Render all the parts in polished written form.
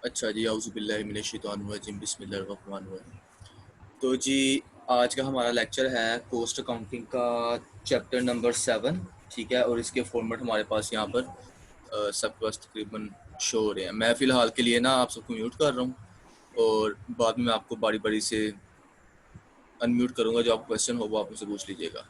अच्छा जी, औज़ुबिल्लाहि मिनश्शैतानिर्रजीम, बिस्मिल्लाहिर्रहमानिर्रहीम। तो जी, आज का हमारा लेक्चर है कोस्ट अकाउंटिंग का चैप्टर नंबर 7, ठीक है। और इसके फॉर्मेट हमारे पास यहाँ पर सबके पास तकरीबन शो हो रहे हैं। मैं फ़िलहाल के लिए ना आप सबको म्यूट कर रहा हूँ और बाद में मैं आपको बारी बारी से अनम्यूट करूँगा। जो आपको क्वेश्चन हो वो आप मुझसे पूछ लीजिएगा।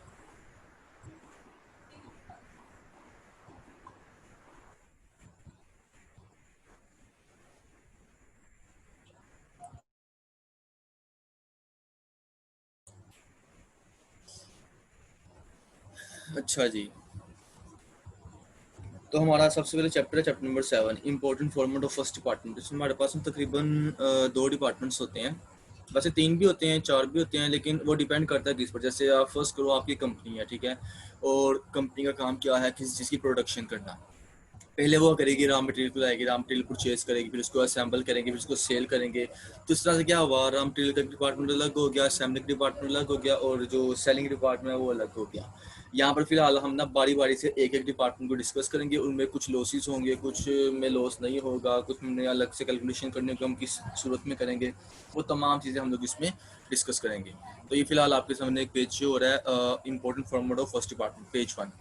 अच्छा जी, तो हमारा सबसे पहले चैप्टर है chapter number 7, important format of first department. इसमें हमारे पास में तकरीबन दो डिपार्टमेंट्स होते हैं। वैसे तीन भी होते हैं, चार भी होते हैं, लेकिन वो डिपेंड करता है किस पर। जैसे आप फर्स्ट करो, आपकी कंपनी है, ठीक है। और कंपनी का काम क्या है, किसी चीज़ की प्रोडक्शन करना। पहले वो करेगी, रॉ मटेरियल को लाएगी, रॉ मटेरियल परचेज करेगी, फिर उसको असेंबल करेंगे, फिर उसको सेल करेंगे। तो इस तरह से क्या हुआ, रॉ मटेरियल का डिपार्टमेंट अलग हो गया, असेंबलिंग डिपार्टमेंट अलग हो गया, और जो सेलिंग डिपार्टमेंट है वो अलग हो गया। यहाँ पर फिलहाल हम ना बारी बारी से एक एक डिपार्टमेंट को डिस्कस करेंगे। उनमें कुछ लॉसेस होंगे, कुछ में लॉस नहीं होगा, कुछ में अलग से कैलकुलेशन करने को हम किस सूरत में करेंगे, वो तमाम चीज़ें हम लोग इसमें डिस्कस करेंगे। तो ये फिलहाल आपके सामने एक पेज जो हो रहा है, important format of first department, page 1।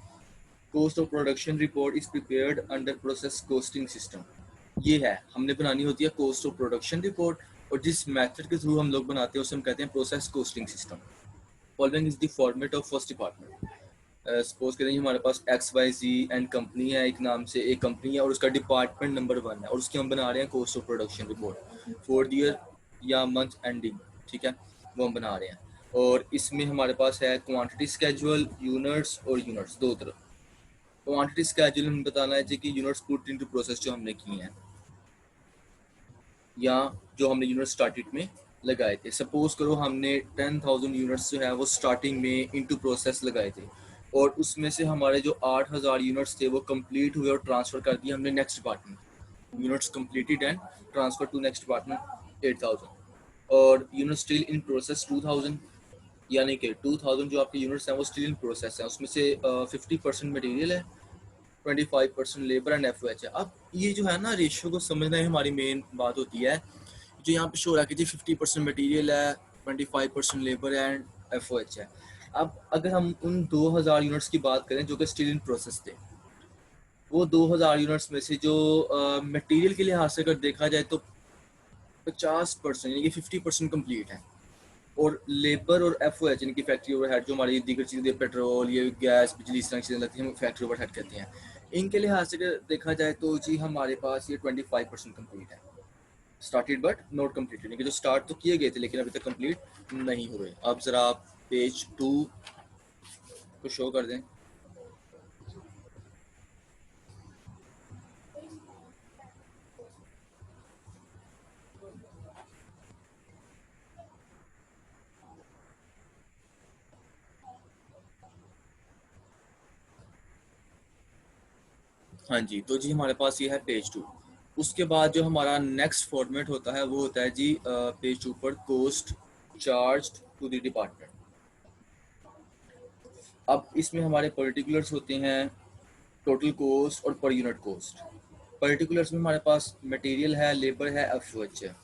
Cost of production report is prepared under process costing system. ये है, हमने बनानी होती है कॉस्ट ऑफ प्रोडक्शन रिपोर्ट, और जिस मेथड के थ्रू हम लोग बनाते हैं उसे हम कहते हैं process costing system. Following is the format of first department. Suppose करें हमारे पास X Y Z and company है, एक नाम से एक कंपनी है, और उसका डिपार्टमेंट नंबर 1 है, और उसकी हम बना रहे हैं cost of production report for the year या मंथ एंडिंग, ठीक है। वो हम बना रहे हैं। और इसमें हमारे पास है क्वांटिटी स्केजुअल, यूनिट्स और यूनिट्स दो तरह। क्वांटिटी स्केड्यूल हमें बताना है कि यूनिट्स पुट इनटू प्रोसेस जो हमने किए हैं, या जो हमने यूनिट स्टार्टेड में लगाए थे। सपोज करो हमने 10,000 यूनिट्स जो है वो स्टार्टिंग में इनटू प्रोसेस लगाए थे, और उसमें से हमारे जो 8,000 यूनिट्स थे वो कंप्लीट हुए और ट्रांसफ़र कर दिए हमने next department. Units completed and transfer to next department 8,000, और यूनिट स्टिल इन प्रोसेस 2,000। यानी कि 2,000 जो आपके यूनिट्स हैं वो स्टिल इन प्रोसेस हैं, उसमें से 50% मटेरियल है, 25% labour and F O H है। अब ये जो है ना, रेशियो को समझना ही हमारी मेन बात होती है। जो यहाँ पे शो रहा है कि जी 50% मटीरियल है, 25% labour and F O H है। अब अगर हम उन 2,000 यूनिट्स की बात करें जो कि स्टिल इन प्रोसेस थे, वो 2,000 यूनिट्स में से जो मटीरियल के लिहाज से अगर देखा जाए तो 50% यानी कि 50% कम्प्लीट है। और लेबर और एफ ओ एच यानी कि फैक्ट्री ओवरहेड, जो हमारी दीगर चीज़ें, पेट्रोल, ये गैस, बिजली, इस तरह की चीज़ें लगती हैं, हम फैक्ट्री ओवरहेड कहते हैं। इनके लिहाज से अगर देखा जाए तो जी हमारे पास ये 25% कम्प्लीट है, स्टार्टेड बट नॉट कम्प्लीटेड, यानी कि जो स्टार्ट तो किए गए थे लेकिन अभी तक कम्प्लीट नहीं हुए। अब ज़रा आप पेज 2 को शो कर दें। हाँ जी, तो जी हमारे पास ये है पेज 2। उसके बाद जो हमारा नेक्स्ट फॉर्मेट होता है वो होता है जी पेज 2 पर cost charge to the department. अब इसमें हमारे पर्टिकुलर्स होते हैं टोटल कॉस्ट और पर यूनिट कॉस्ट। पर्टिकुलर्स में हमारे पास मटेरियल है, लेबर है, एफ ओ एच है।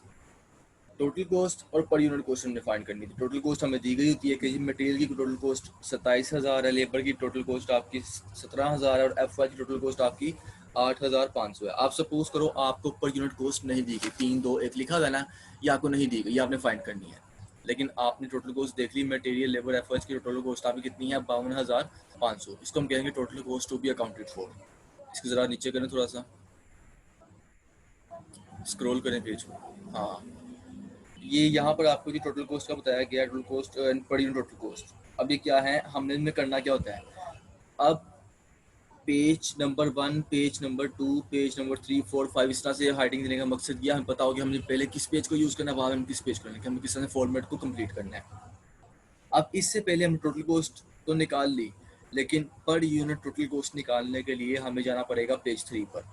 टोटल कॉस्ट और पर यूनिट कॉस्ट हमने फाइंड करनी थी। टोटल कॉस्ट हमें दी गई होती है कि मटेरियल की टोटल कॉस्ट 27,000 है, लेबर की टोटल कॉस्ट आपकी 17,000 है, और एफ वाई की टोटल कॉस्ट आपकी 8,500 है। आप सपोज करो आपको पर यूनिट कॉस्ट नहीं दी गई, 3, 2, 1 लिखा गया ना, ये आपको नहीं दी गई, ये आपने फाइंड करनी है। लेकिन आपने टोटल कॉस्ट देख ली, मटेरियल, लेबर, एफ वाई की टोटल कॉस्ट आपकी कितनी है, 52,500। इसको हम कहेंगे total cost to be accounted for. इसको ज़रा नीचे करें, थोड़ा सा स्क्रॉल करें पेज को। हाँ, ये यहाँ पर आपको जो टोटल कॉस्ट का बताया गया, total cost and per unit total cost. अब ये क्या है, हमने इनमें करना क्या होता है। अब page number 1, page number 2, page number 3, 4, 5, इस तरह से हाइडिंग देने का मकसद ये हमें पता हो कि हमने पहले किस पेज को यूज़ करना है, बाद में किस पेज को करना है, कि हमें किस तरह से फॉर्मेट को कंप्लीट करना है। अब इससे पहले हमने टोटल कॉस्ट तो निकाल ली, लेकिन पर यूनिट टोटल कॉस्ट निकालने के लिए हमें जाना पड़ेगा पेज 3 पर।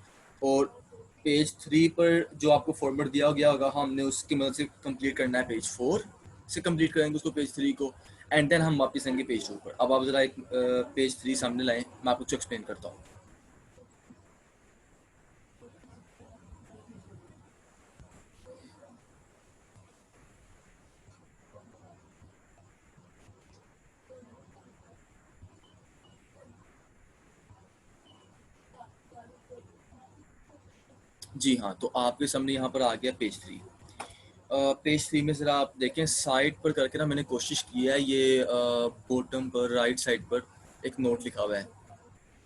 और पेज 3 पर जो आपको फॉर्मेट दिया गया होगा, हमने उसकी मदद से कंप्लीट करना है पेज 4 से, कंप्लीट करेंगे उसको पेज 3 को, एंड देन हम वापस आएंगे पेज 2 पर। अब आप ज़रा एक पेज 3 सामने लाएं, मैं आपको कुछ एक्सप्लेन करता हूँ। जी हाँ, तो आपके सामने यहाँ पर आ गया पेज 3। पेज 3 में ज़रा आप देखें, साइड पर करके ना मैंने कोशिश की है, ये बॉटम पर राइट साइड पर एक नोट लिखा हुआ है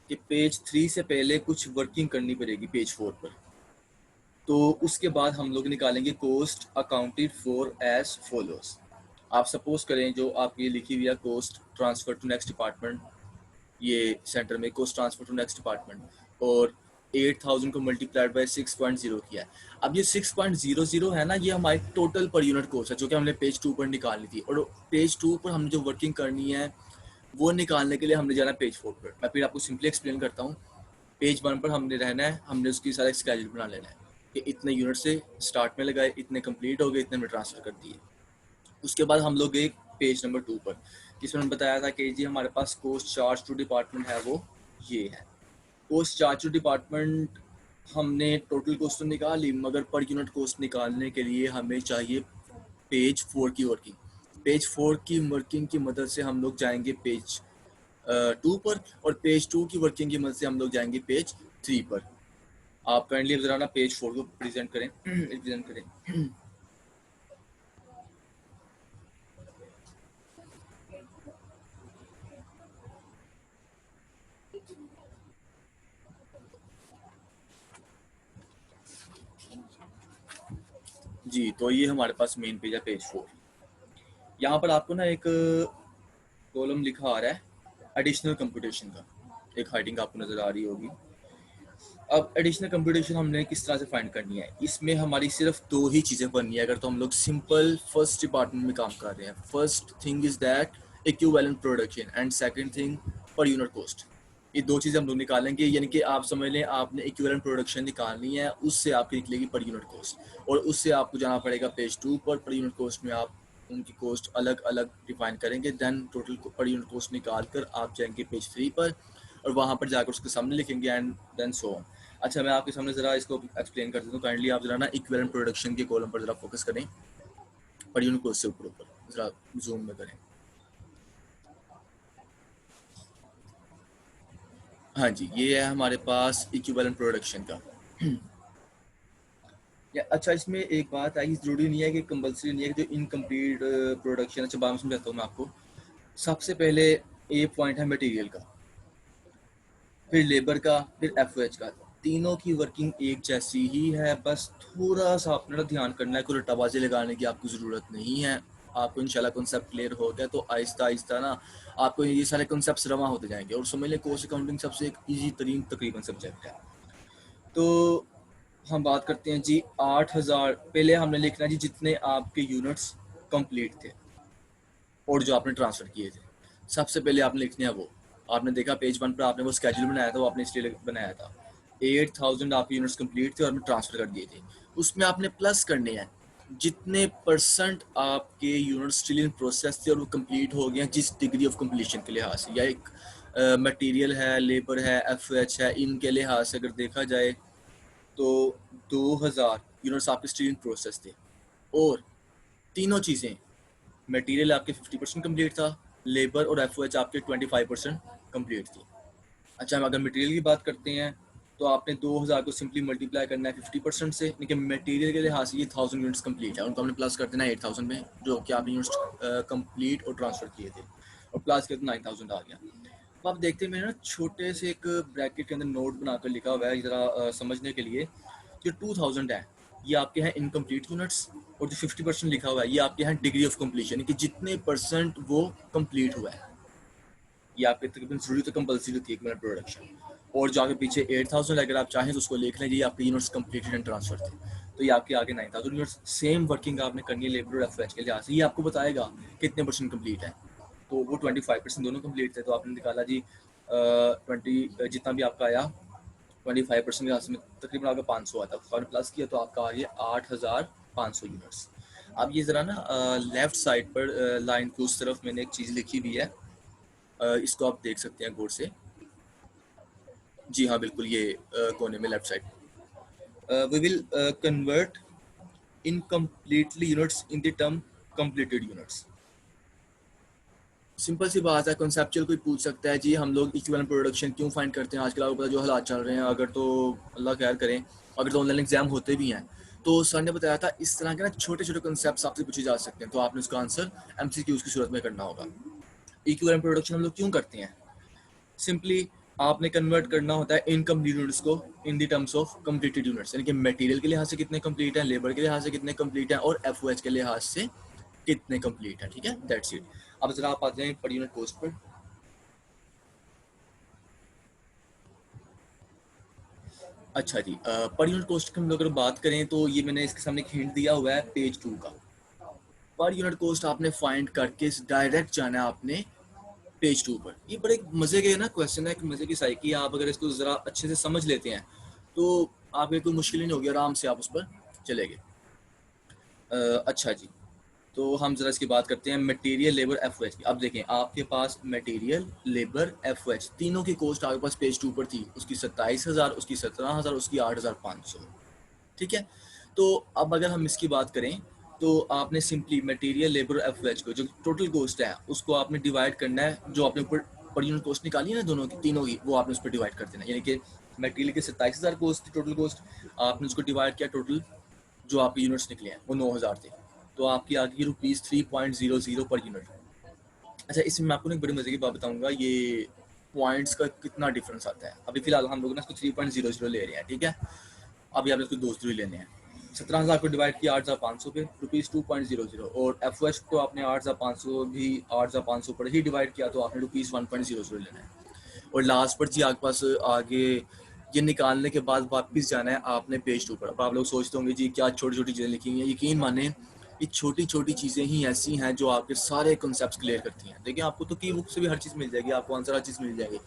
कि पेज 3 से पहले कुछ वर्किंग करनी पड़ेगी पेज 4 पर। तो उसके बाद हम लोग निकालेंगे cost accounted for as follows. आप सपोज करें जो आपकी लिखी हुई है cost transfer to next department, ये सेंटर में cost transfer to next department, और 8000 को मल्टीप्लाइड बाय 6.0 किया है। अब ये 6.00 है ना, ये हमारी टोटल पर यूनिट कॉस्ट है जो कि हमने पेज 2 पर निकालनी थी, और पेज 2 पर हमने जो वर्किंग करनी है वो निकालने के लिए हमने जाना पेज 4 पर। मैं फिर आपको सिंपली एक्सप्लेन करता हूँ। पेज 1 पर हमने रहना है, हमने उसकी सारा स्केड्यूल बना लेना है कि इतने यूनिट से स्टार्ट में लगाए, इतने कंप्लीट हो गए, इतने में ट्रांसफर कर दिए। उसके बाद हम लोग एक पेज नंबर 2 पर, जिसमें हमने बताया था कि जी हमारे पास कॉस्ट चार्ज टू डिपार्टमेंट है, वो ये है। कॉस्ट चार्ज टू डिपार्टमेंट हमने टोटल कॉस्ट तो निकाल ली, मगर पर यूनिट कॉस्ट निकालने के लिए हमें चाहिए पेज 4 की वर्किंग। पेज 4 की वर्किंग की मदद से हम लोग जाएंगे पेज 2 पर, और पेज 2 की वर्किंग की मदद से हम लोग जाएंगे पेज 3 पर। आप काइंडली अब जरा ना पेज 4 को प्रेजेंट करें, रिप्रेजेंट करें। जी, तो ये हमारे पास मेन पेज है पेज 4। यहाँ पर आपको ना एक कॉलम लिखा आ रहा है एडिशनल कंप्यूटेशन का, एक हेडिंग आपको नजर आ रही होगी। अब एडिशनल कंप्यूटेशन हमने किस तरह से फाइंड करनी है, इसमें हमारी सिर्फ दो ही चीज़ें बननी है अगर तो हम लोग सिंपल फर्स्ट डिपार्टमेंट में काम कर रहे हैं। First thing is that equivalent production, and second thing पर यूनिट कॉस्ट। ये दो चीज़ें हम लोग निकालेंगे, यानी कि आप समझ लें आपने इक्विवेलेंट प्रोडक्शन निकालनी है, उससे आपकी निकलेगी पर यूनिट कॉस्ट, और उससे आपको जाना पड़ेगा पेज 2 पर यूनिट कॉस्ट में आप उनकी कॉस्ट अलग अलग डिफाइन करेंगे। Then total per unit cost निकाल कर आप जाएंगे पेज 3 पर, और वहाँ पर जाकर उसके सामने लिखेंगे, एंड देन सो ऑन। अच्छा, मैं आपके सामने ज़रा इसको एक्सप्लेन कर देता हूँ। काइंडली आप ज़रा ना इक्विवेलेंट प्रोडक्शन के कॉलम पर ज़रा फोकस करें, पर यूनिट कॉस्ट से ऊपर ऊपर ज़रा जूम में करें। हाँ जी, ये है हमारे पास इक्विवेलेंट प्रोडक्शन का। या अच्छा, इसमें एक बात आई, ज़रूरी नहीं है कि कंपलसरी नहीं है कि जो इनकम्प्लीट प्रोडक्शन, अच्छा बाद में समझाता हूँ मैं आपको। सबसे पहले ए पॉइंट है मटेरियल का, फिर लेबर का, फिर एफ का। तीनों की वर्किंग एक जैसी ही है, बस थोड़ा सा अपना ध्यान करना है, कोई रट्टाबाजी लगाने की आपको ज़रूरत नहीं है। आपको इंशाल्लाह कॉन्सेप्ट क्लियर हो गया तो आहिस्ता आहिस्ता ना आपको ये सारे कॉन्सेप्ट्स रवा होते जाएंगे, और समझ लें कॉस्ट अकाउंटिंग सबसे एक ईजी तरीन तकरीबन सब्जेक्ट है। तो हम बात करते हैं जी 8000। पहले हमने लिखना है जी जितने आपके यूनिट्स कंप्लीट थे और जो आपने ट्रांसफ़र किए थे, सबसे पहले आपने लिखने हैं वो। आपने देखा पेज 1 पर आपने वो स्केड्यूल बनाया था, वो आपने इसलिए बनाया था 8000 आपके यूनिट्स कंप्लीट थे और आपने ट्रांसफ़र कर दिए थे। उसमें आपने प्लस करने हैं जितने परसेंट आपके यूनिट स्टिल इन प्रोसेस थे और वो कंप्लीट हो गए हैं जिस डिग्री ऑफ कंप्लीशन के लिहाज से, या एक मटेरियल है, लेबर है, एफ है, इनके लिहाज से अगर देखा जाए तो 2000 यूनिट्स आपके स्टिल इन प्रोसेस थे, और तीनों चीज़ें, मटेरियल आपके 50% कंप्लीट था, लेबर और एफ आपके 25% कंप्लीट थी। अच्छा, हम अगर मटेरियल की बात करते हैं तो आपने 2000 को सिंपली मल्टीप्लाई करना है 50% से, लेकिन मटेरियल के लिहाज से ये 1000 यूनिट्स कंप्लीट है, उनको हमने प्लस कर देना है 8000 में जो कि आपने यूनिट्स कंप्लीट और ट्रांसफ़र किए थे, और प्लस किया तो 9000 आ गया। अब आप देखते हैं मैंने ना छोटे से एक ब्रैकेट के अंदर नोट बनाकर लिखा हुआ है ज़रा समझने के लिए। जो 2000 है ये आपके हैं इनकम्प्लीट यूनिट्स, और जो 50% लिखा हुआ है ये आपके हैं डिग्री ऑफ कम्प्लीशन, कि जितने परसेंट वो कंप्लीट हुआ है। ये आपके तकरीबन जरूरी तो कंपलसरी थी एक मिनट प्रोडक्शन, और जो आगे पीछे 8000 अगर आप चाहें तो उसको लिख लें, ये आपके यूनिट्स कंप्लीटेड एंड ट्रांसफर थे, तो ये आपके आगे 9000 यूनिट्स। सेम वर्किंग आपने करनी है लेबर और एफ के लिहाज से, ये आपको बताएगा कितने परसेंट कंप्लीट है। तो वो 25% दोनों कंप्लीट थे, तो आपने निकाला जी 20 जितना भी आपका आया 25% के हाथ में तकरीबन आपका 500 आता है, तो आपने प्लस किया तो आपका आ गया 8500 यूनिट्स। अब ये ज़रा ना लेफ्ट साइड पर लाइन की उस तरफ मैंने एक चीज़ लिखी हुई है, इसको आप देख सकते हैं गौर से। जी हाँ, बिल्कुल, ये कोने में left side. We will convert incompletely units in the term completed units. Simple सी बात है, कॉन्सेप्चुअल कोई पूछ सकता है जी हम लोग इक्विवेलेंट प्रोडक्शन क्यों फाइंड करते हैं आजकल, आपको पता जो हालात चल रहे हैं, अगर तो अल्लाह खैर करें अगर तो ऑनलाइन एग्जाम होते भी हैं तो सर ने बताया था इस तरह के ना छोटे छोटे कॉन्सेप्ट्स आपसे पूछे जा सकते हैं, तो आपने उसका आंसर एमसीक्यूज की सूरत में करना होगा। इक्विवेलेंट प्रोडक्शन हम लोग क्यों करते हैं? सिंपली आपने कन्वर्ट करना होता है इनकम्प्लीट यूनिट्स को in the terms of completed units, यानी कि मटेरियल के लिहाज से कितने कंप्लीट हैं, लेबर के लिहाज से कितने कंप्लीट हैं, और एफओएच के लिहाज से कितने कंप्लीट हैं। ठीक है, दैट्स इट। अब जरा आप आते हैं पर यूनिट कॉस्ट पर। अच्छा जी, पर यूनिट कॉस्ट की हम लोग अगर बात करें तो ये मैंने इसके सामने एक हिंट दिया हुआ है पेज 2 का। पर यूनिट कॉस्ट आपने फाइंड करके डायरेक्ट जाना है आपने पेज 2 पर। ये बड़े मजे के ना क्वेश्चन है, एक मजे की साइकी, आप अगर इसको जरा अच्छे से समझ लेते हैं तो आपके कोई मुश्किल ही नहीं होगी, आराम से आप उस पर चलेंगे। अच्छा जी, तो हम जरा इसकी बात करते हैं मटेरियल लेबर एफओएच की। अब देखें आपके पास मटेरियल लेबर एफओएच तीनों की कॉस्ट आपके पास पेज 2 पर थी, उसकी 27,000, उसकी 17,000, उसकी 8,500। ठीक है, तो अब अगर हम इसकी बात करें तो आपने सिंपली मटेरियल लेबर एफओएच को जो टोटल कॉस्ट है उसको आपने डिवाइड करना है, जो आपने ऊपर पर यूनिट कॉस्ट निकाली है ना दोनों की तीनों की, वो आपने उस पर डिवाइड कर देना है। यानी कि मटेरियल की 27,000 कॉस्ट थी टोटल कॉस्ट, आपने उसको डिवाइड किया, टोटल जो आपके यूनिट्स निकले हैं वो 9,000 थे, तो आपकी आ गई ₹3.00 पर यूनिट। अच्छा, इसमें मैं आपको एक बड़ी मजे की बात बताऊंगा, ये पॉइंट्स का कितना डिफरेंस आता है। अभी फिलहाल हम लोग ना इसको 3.00 ले रहे हैं, ठीक है, अभी आपने इसको दोस्त लेने हैं। 17,000 को डिवाइड किया 8,500 पे, ₹2.00, और एफ ओ एच को आपने 8,500 भी 8,500 पर ही डिवाइड किया, तो आपने ₹1.00 लेना है। और लास्ट पर जी आपके पास आगे ये निकालने के बाद वापस जाना है आपने पेज 2 पर। अब आप लोग सोचते होंगे जी क्या छोटी छोटी चीज़ें लिखी हुई हैं, यकीन माने ये छोटी छोटी चीज़ें ही ऐसी हैं जो आपके सारे कॉन्सेप्ट्स क्लियर करती हैं। देखिए आपको तो की बुक से भी हर चीज़ मिल जाएगी, आपको आंसर हर चीज़ मिल जाएगी,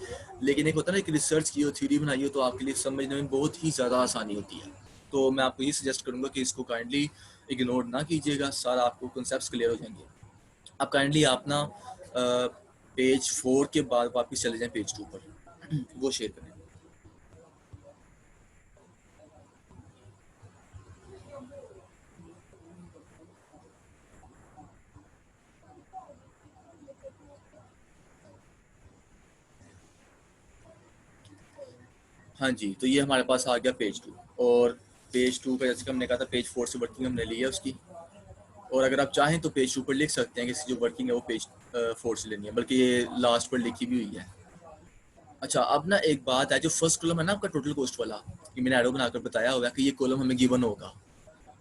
लेकिन एक होता है ना कि रिसर्च की हो, थ्योरी बनाई हो, तो आपके लिए समझने में बहुत ही ज़्यादा आसानी होती है। तो मैं आपको ये सजेस्ट करूँगा कि इसको काइंडली इग्नोर ना कीजिएगा, सारा आपको कॉन्सेप्ट्स क्लियर हो जाएंगे। आप काइंडली आप ना पेज 4 के बाद वापस चले जाएं पेज 2 पर, वो शेयर करें। हाँ जी, तो ये हमारे पास आ गया पेज 2, और पेज 2 का जैसे कि हमने कहा था पेज 4 से वर्किंग हमने ली है उसकी, और अगर आप चाहें तो पेज 2 पर लिख सकते हैं कि इसकी जो वर्किंग है वो पेज 4 से लेनी है, बल्कि ये लास्ट पर लिखी भी हुई है। अच्छा, अब ना एक बात है, जो फर्स्ट कॉलम है ना आपका टोटल कॉस्ट वाला, ये मैंने एरो बनाकर बताया हुआ है कि ये कॉलम हमें गिवन होगा,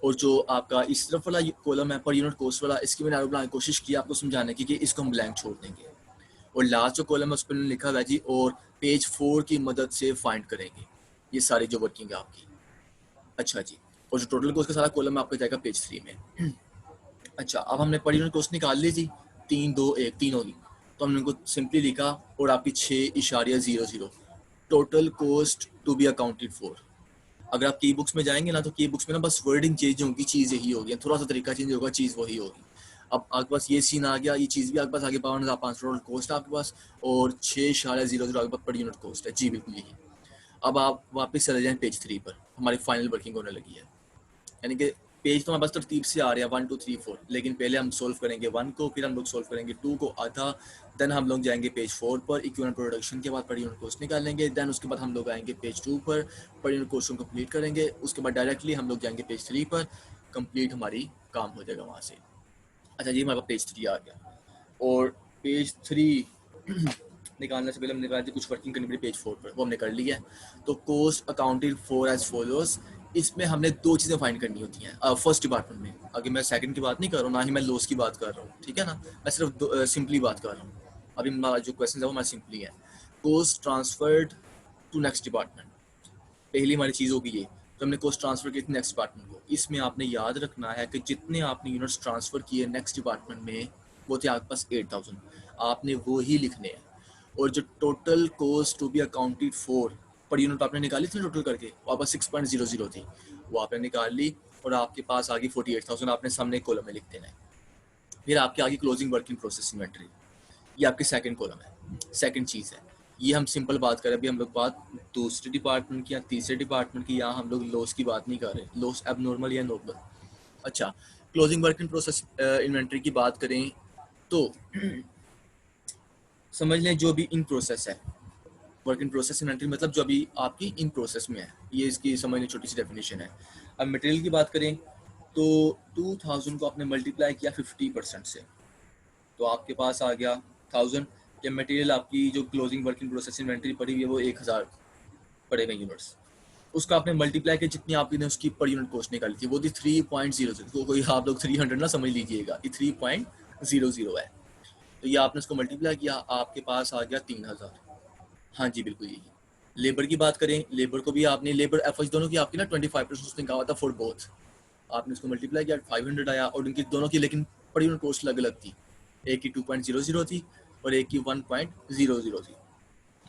और जो आपका इस तरफ वाला कॉलम है पर यूनिट कॉस्ट वाला, इसकी मैंने एरो बनाने की कोशिश की आपको समझाने की कि इसको हम ब्लैंक छोड़ देंगे, और लास्ट जो कॉलम है उस पर लिखा हुआ है जी, और पेज 4 की मदद से फाइंड करेंगे ये सारी जो वर्किंग है आपकी। अच्छा जी, और जो टोटल कॉस्ट का सारा कॉलम आपका जाएगा पेज 3 में। अच्छा, अब हमने पर यूनिट कॉस्ट निकाल ली थी 3, 2, 1 तीन होगी, तो हमने उनको सिंपली लिखा, और आपकी 6.00 total cost to be accounted for. अगर आप की बुक्स में जाएंगे ना, तो की बुक्स में ना बस वर्डिंग चेंज होगी, चीज़ यही होगी, थोड़ा सा तरीका चेंज होगा, चीज़ वही होगी। अब आपके पास ये सीन आ गया, ये चीज़ भी आपके पास आगे 52,500 टोटल कॉस्ट आपके पास, और 6.00 आपके पास पर यूनिट कॉस्ट है जी, बिल्कुल यही। अब आप वापस चले जाएं पेज 3 पर, हमारी फाइनल वर्किंग होने लगी है, यानी कि पेज तो हमारे पास तरतीब से आ रहा है 1 2 3 4, लेकिन पहले हम सोल्व करेंगे 1 को, फिर हम लोग सोल्व करेंगे 2 को आधा, देन हम लोग जाएंगे पेज 4 पर इक्विवेलेंट प्रोडक्शन के बाद पर यूनिट कॉस्ट निकालेंगे, देन उसके बाद हम लोग आएंगे पेज 2 पर यूनिट कॉस्ट को कंप्लीट करेंगे, उसके बाद डायरेक्टली हम लोग जाएंगे पेज 3 पर, कंप्लीट हमारी काम हो जाएगा वहाँ से। अच्छा जी, हमारे पास पेज 3 आ गया, और पेज 3 निकालने से पहले हमने कहा कुछ वर्किंग करनी पड़ी पेज 4 पर, वो हमने कर लिया है। तो cost accounted for as follows, इसमें हमने दो चीज़ें फाइंड करनी होती हैं फर्स्ट डिपार्टमेंट में। अगर मैं सेकंड की बात नहीं कर रहा हूँ, ना ही मैं लॉस की बात कर रहा हूँ, ठीक है ना, मैं सिर्फ सिंपली बात कर रहा हूँ। अभी हमारा जो क्वेश्चन है वो हमारा सिंपली है, cost transferred to next department, पहली हमारी चीज़ होगी ये, तो हमने कोस्ट ट्रांसफर की नेक्स्ट डिपार्टमेंट को। इसमें आपने याद रखना है कि जितने आपने यूनिट्स ट्रांसफर किए नेक्स्ट डिपार्टमेंट में वो थे आपके पास 8,000, आपने वो ही लिखने हैं। और जो total cost to be accounted for per unit आपने निकाली थी टोटल करके, वो आपका 6.00 थी, वो आपने निकाल ली, और आपके पास आ गई 48,000, आपने सामने कॉलम में लिख देना है। फिर आपके आगे क्लोजिंग वर्किंग प्रोसेस इन्वेंट्री, ये आपकी सेकंड कॉलम है, सेकंड चीज़ है। ये हम सिंपल बात करें, अभी हम लोग बात दूसरे डिपार्टमेंट की या तीसरे डिपार्टमेंट की, यहाँ हम लोग लॉस की बात नहीं कर रहे, लॉस अब नॉर्मल या नॉर्मल। अच्छा, क्लोजिंग वर्किंग प्रोसेस इन्वेंट्री की बात करें तो समझ लें जो भी इन प्रोसेस है, वर्क इन प्रोसेस इन्वेंटरी मतलब जो अभी आपकी इन प्रोसेस में है, ये इसकी समझने छोटी सी डेफिनेशन है। अब मटेरियल की बात करें तो 2000 को आपने मल्टीप्लाई किया 50% से, तो आपके पास आ गया 1000। या मटेरियल आपकी जो closing work in process inventory पड़ी हुई है वो 1000 पड़े हुए यूनिट्स, उसका आपने मल्टीप्लाई किया जितनी आपने उसकी पर यूनिट कॉस्ट निकाली थी वो थी 3.00। तो कोई आप लोग 300 ना समझ लीजिएगा, ये 3.00 है। तो ये आपने उसको मल्टीप्लाई किया, आपके पास आ गया 3000। हाँ जी बिल्कुल यही। लेबर की बात करें, लेबर को भी आपने लेबर एफर्ट्स दोनों की आपकी ना 25% उसने कहा था फॉर बोथ, आपने उसको मल्टीप्लाई किया 500 आया, और उनकी दोनों की लेकिन पर यूनिट कॉस्ट अलग अलग थी, एक की 2.00 थी और एक की 1.00 थी।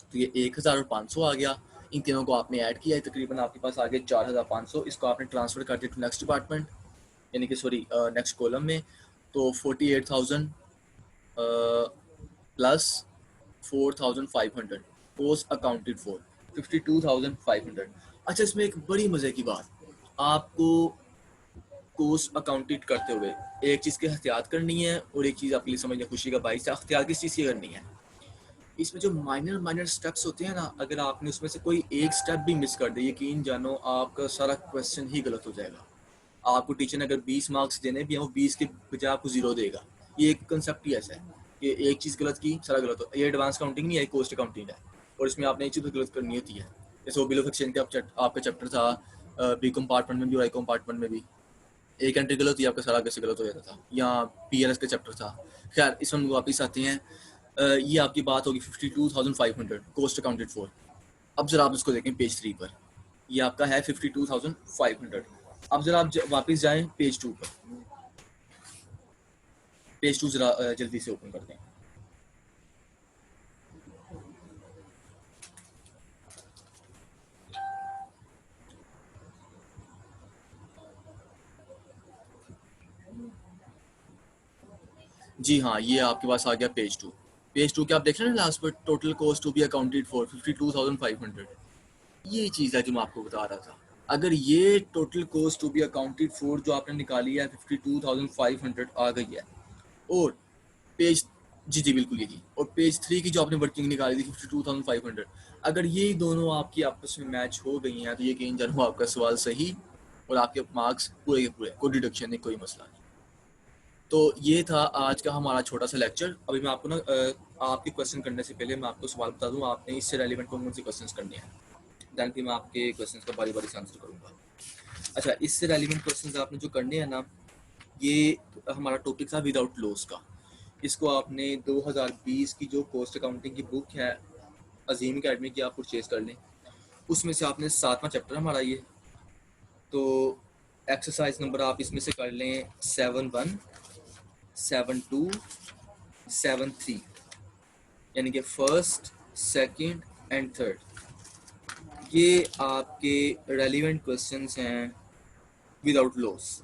तो ये 1000 और 500 आ गया, इन तीनों को आपने ऐड किया है, तकरीबन आपके पास आ गया 4500। इसको आपने ट्रांसफर कर दिया टू नेक्स्ट डिपार्टमेंट, यानी कि सॉरी नेक्स्ट कॉलम में। तो 48,000 प्लस 4,500 कॉस्ट अकाउंटेड फॉर 52,500। अच्छा, इसमें एक बड़ी मजे की बात, आपको कॉस्ट अकाउंटेड करते हुए एक चीज़ की एहतियात करनी है, और एक चीज़ आपके लिए समझने खुशी का बाइस है, एहतियात किस चीज़ की करनी है। इसमें जो माइनर स्टेप्स होते हैं ना, अगर आपने उसमें से कोई एक स्टेप भी मिस कर दे, यकीन जानो आपका सारा क्वेश्चन ही गलत हो जाएगा। आपको टीचर ने अगर 20 मार्क्स देने भी हैं, वो 20 के बजाय आपको 0 देगा। ये एक कंसेप्ट ही ऐसा है कि एक चीज़ गलत की सारा गलत हो। ये एडवांस काउंटिंग नहीं है, कॉस्ट अकाउंटिंग है, और इसमें आपने एक चीज़ गलत करनी होती है। जैसे वो बिल ऑफ एक्सचेंज का आपका चैप्टर था, बी कंपार्टमेंट में भी और आई कंपार्टमेंट में भी एक एंट्री गलत हुई, आपका सारा कैसे गलत हो जाता था। या पीएलएस का चैप्टर था। खैर इसमें वापस आते हैं। ये आपकी बात होगी 52,500 कॉस्ट अकाउंटेड फॉर। अब जरा आप इसको देखें पेज 3 पर, ये आपका है 52,500। अब जरा आप वापस जाएं पेज 2 पर, पेज 2 जरा जल्दी से ओपन कर दें। जी हाँ, ये आपके पास आ गया पेज 2। पेज 2 के आप देख रहे हैं लास्ट पर, total cost to be accounted for 52,500। ये चीज़ है जो मैं आपको बता रहा था। अगर ये total cost to be accounted for जो आपने निकाली है 52,500 आ गई है, और पेज जी बिल्कुल यही, और पेज 3 की जो आपने वर्किंग निकाली थी 52,500, अगर ये दोनों आपकी आपस में मैच हो गई हैं तो ये यकीन जानो आपका सवाल सही, और आपके मार्क्स पूरे के पूरे, कोई डिडक्शन नहीं, कोई मसला नहीं। तो ये था आज का हमारा छोटा सा लेक्चर। अभी मैं आपको ना आपके क्वेश्चन करने से पहले मैं आपको सवाल बता दूं, आपने इससे रेलिवेंट कौन से क्वेश्चंस करने हैं, दैन फिर मैं आपके क्वेश्चंस का बारी बारी से आंसर करूंगा। अच्छा, इससे रेलिवेंट क्वेश्चंस आपने जो करने हैं ना, ये हमारा टॉपिक था विदाउट लॉस का। इसको आपने 2020 की जो कॉस्ट अकाउंटिंग की बुक है अजीम अकेडमी की, आप परचेज कर लें। उसमें से आपने 7वां चैप्टर हमारा ये, तो एक्सरसाइज नंबर आप इसमें से कर लें 7.1, 7.2, 7.3, यानी कि फर्स्ट, सेकंड एंड थर्ड। ये आपके रेलिवेंट क्वेश्चंस हैं विदाउट लॉस,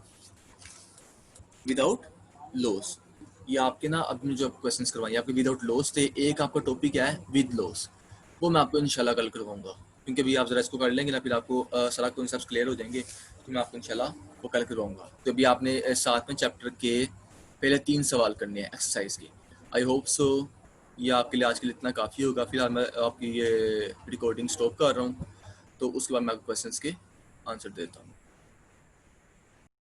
विदाउट लॉस। ये आपके ना अपने जो क्वेश्चंस करवाए आपके विदाउट लॉस थे। एक आपका टॉपिक है विद लॉस, वो मैं आपको इंशाल्लाह कल करवाऊंगा, क्योंकि अभी आप जरा इसको कर लेंगे ना, फिर आपको सारा कॉन्सेप्ट क्लियर हो जाएंगे, तो मैं आपको इंशाल्लाह वो कल करवाऊंगा। तो अभी आपने 7वें चैप्टर के पहले 3 सवाल करने हैं एक्सरसाइज के। आई होप सो ये आपके लिए आज के लिए इतना काफ़ी होगा। फिलहाल मैं आपकी ये रिकॉर्डिंग स्टॉप कर रहा हूँ, तो उसके बाद मैं आपको क्वेश्चंस के आंसर देता हूँ।